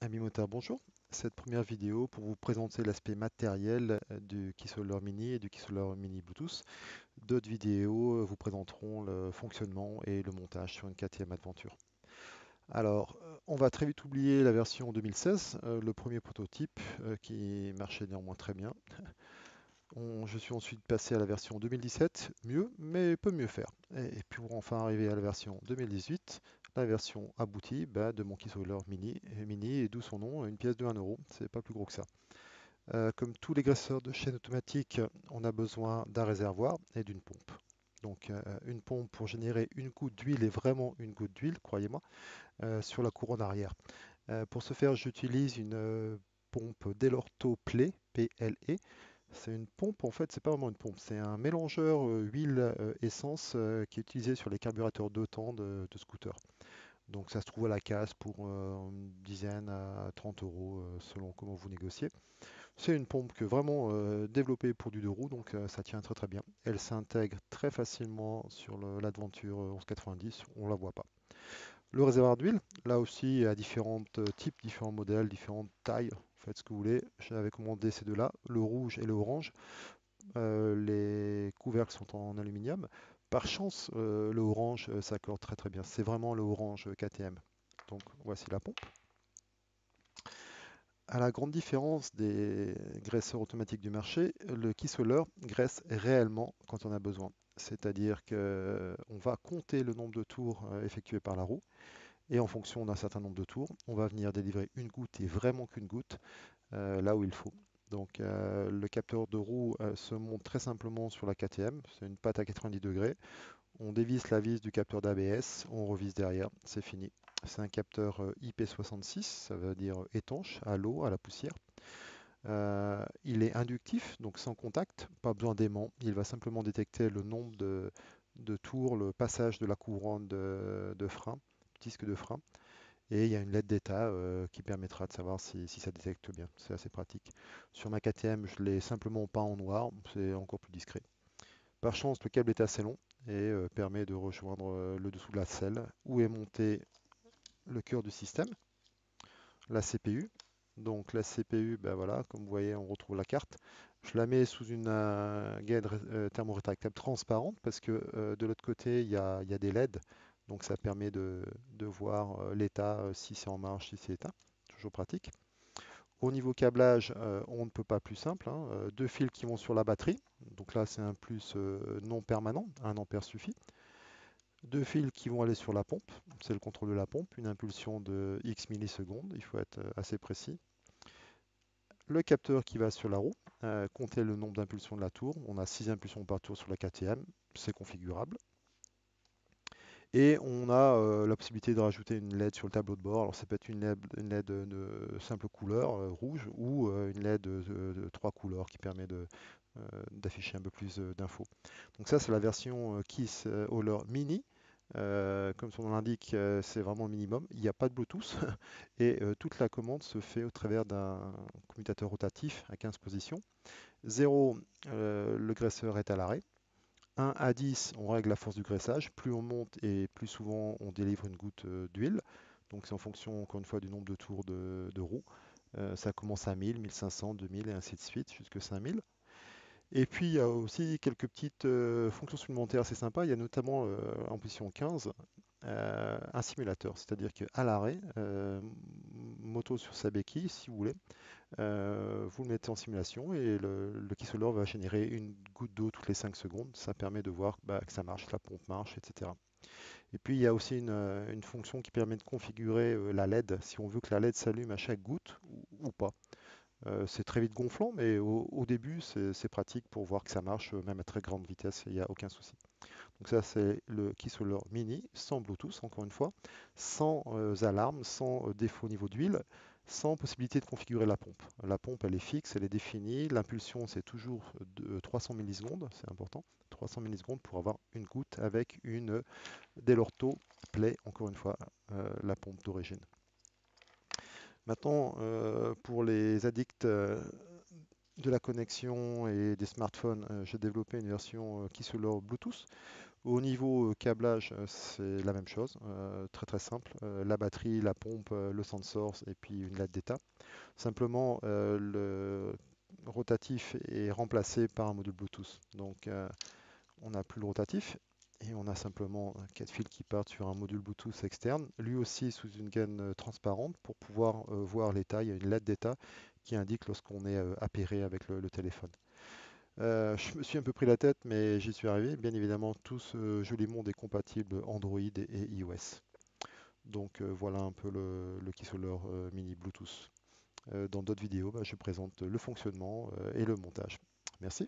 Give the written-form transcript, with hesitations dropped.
Ami Motard, bonjour. Cette première vidéo pour vous présenter l'aspect matériel du Keysolar Mini et du Keysolar Mini Bluetooth. D'autres vidéos vous présenteront le fonctionnement et le montage sur une KTM Adventure. Alors, on va très vite oublier la version 2016, le premier prototype qui marchait néanmoins très bien. Je suis ensuite passé à la version 2017, mieux, mais peut mieux faire. Et puis pour enfin arriver à la version 2018, la version aboutie de mon Keysolar Mini, et d'où son nom, une pièce de 1 euro, c'est pas plus gros que ça. Comme tous les graisseurs de chaîne automatique, on a besoin d'un réservoir et d'une pompe. Donc une pompe pour générer une goutte d'huile et vraiment une goutte d'huile, croyez-moi, sur la couronne arrière. Pour ce faire, j'utilise une pompe Delorto Play, PLE. C'est une pompe, en fait, c'est pas vraiment une pompe, c'est un mélangeur huile-essence qui est utilisé sur les carburateurs 2 temps de scooter. Donc ça se trouve à la casse pour une dizaine à 30 euros selon comment vous négociez. C'est une pompe que vraiment développée pour du deux roues, donc ça tient très très bien. Elle s'intègre très facilement sur l'Adventure 1190, on la voit pas. Le réservoir d'huile, là aussi, à différents types, différents modèles, différentes tailles. Faites ce que vous voulez. J'avais commandé ces deux-là, le rouge et le orange. Les couvercles sont en aluminium. Par chance, le orange s'accorde très très bien. C'est vraiment le orange KTM. Donc voici la pompe. À la grande différence des graisseurs automatiques du marché, le Keysolar graisse réellement quand on a besoin. C'est-à-dire qu'on va compter le nombre de tours effectués par la roue. Et en fonction d'un certain nombre de tours, on va venir délivrer une goutte et vraiment qu'une goutte là où il faut. Donc le capteur de roue se monte très simplement sur la KTM, c'est une patte à 90 degrés. On dévisse la vis du capteur d'ABS, on revisse derrière, c'est fini. C'est un capteur IP66, ça veut dire étanche à l'eau, à la poussière. Il est inductif, donc sans contact, pas besoin d'aimant. Il va simplement détecter le nombre de tours, le passage de la couronne de frein, disque de frein. Et il y a une lettre d'état qui permettra de savoir si ça détecte bien. C'est assez pratique. Sur ma KTM, je l'ai simplement peint en noir, c'est encore plus discret. Par chance, le câble est assez long et permet de rejoindre le dessous de la selle où est monté le cœur du système, la CPU. Donc la CPU, ben voilà, comme vous voyez, on retrouve la carte. Je la mets sous une gaine thermorétractable transparente parce que de l'autre côté, il y a des LED. Donc ça permet de voir l'état, si c'est en marche, si c'est éteint. Toujours pratique. Au niveau câblage, on ne peut pas plus simple, hein. Deux fils qui vont sur la batterie. Donc là, c'est un plus non permanent, 1 ampère suffit. Deux fils qui vont aller sur la pompe, c'est le contrôle de la pompe, une impulsion de X millisecondes, il faut être assez précis. Le capteur qui va sur la roue, compter le nombre d'impulsions de la tour, on a 6 impulsions par tour sur la KTM, c'est configurable. Et on a la possibilité de rajouter une LED sur le tableau de bord. Alors ça peut être une LED de simple couleur, rouge, ou une LED de 3 couleurs qui permet d'afficher un peu plus d'infos. Donc ça c'est la version Keys Hauler Mini. Comme son nom l'indique, c'est vraiment le minimum. Il n'y a pas de Bluetooth et toute la commande se fait au travers d'un commutateur rotatif à 15 positions. 0, le graisseur est à l'arrêt. 1 à 10, on règle la force du graissage. Plus on monte et plus souvent on délivre une goutte d'huile. Donc c'est en fonction, encore une fois, du nombre de tours de roue. Ça commence à 1000, 1500, 2000 et ainsi de suite, jusqu'à 5000. Et puis il y a aussi quelques petites fonctions supplémentaires assez sympas. Il y a notamment en position 15 un simulateur, c'est-à-dire qu'à l'arrêt, moto sur sa béquille, si vous voulez, vous le mettez en simulation et le Keysolar va générer une goutte d'eau toutes les 5 secondes. Ça permet de voir que ça marche, la pompe marche, etc. Et puis il y a aussi une fonction qui permet de configurer la LED, si on veut que la LED s'allume à chaque goutte ou pas. C'est très vite gonflant, mais au début, c'est pratique pour voir que ça marche, même à très grande vitesse, il n'y a aucun souci. Donc ça, c'est le Keysolar Mini, sans Bluetooth, encore une fois, sans alarme, sans défaut au niveau d'huile, sans possibilité de configurer la pompe. La pompe, elle est fixe, elle est définie. L'impulsion, c'est toujours de 300 millisecondes, c'est important. 300 millisecondes pour avoir une goutte avec une Delorto Play, encore une fois, la pompe d'origine. Maintenant, pour les addicts de la connexion et des smartphones, j'ai développé une version Keysolar Bluetooth Au niveau câblage, c'est la même chose, très très simple. La batterie, la pompe, le sensor et puis une LED d'état. Simplement, le rotatif est remplacé par un module Bluetooth. Donc, on n'a plus le rotatif et on a simplement 4 fils qui partent sur un module Bluetooth externe, lui aussi sous une gaine transparente pour pouvoir voir l'état. Il y a une LED d'état qui indique lorsqu'on est appairé avec le téléphone. Je me suis un peu pris la tête, mais j'y suis arrivé. Bien évidemment, tout ce joli monde est compatible Android et iOS. Donc voilà un peu le Kisoler Mini Bluetooth. Dans d'autres vidéos, bah, je présente le fonctionnement et le montage. Merci.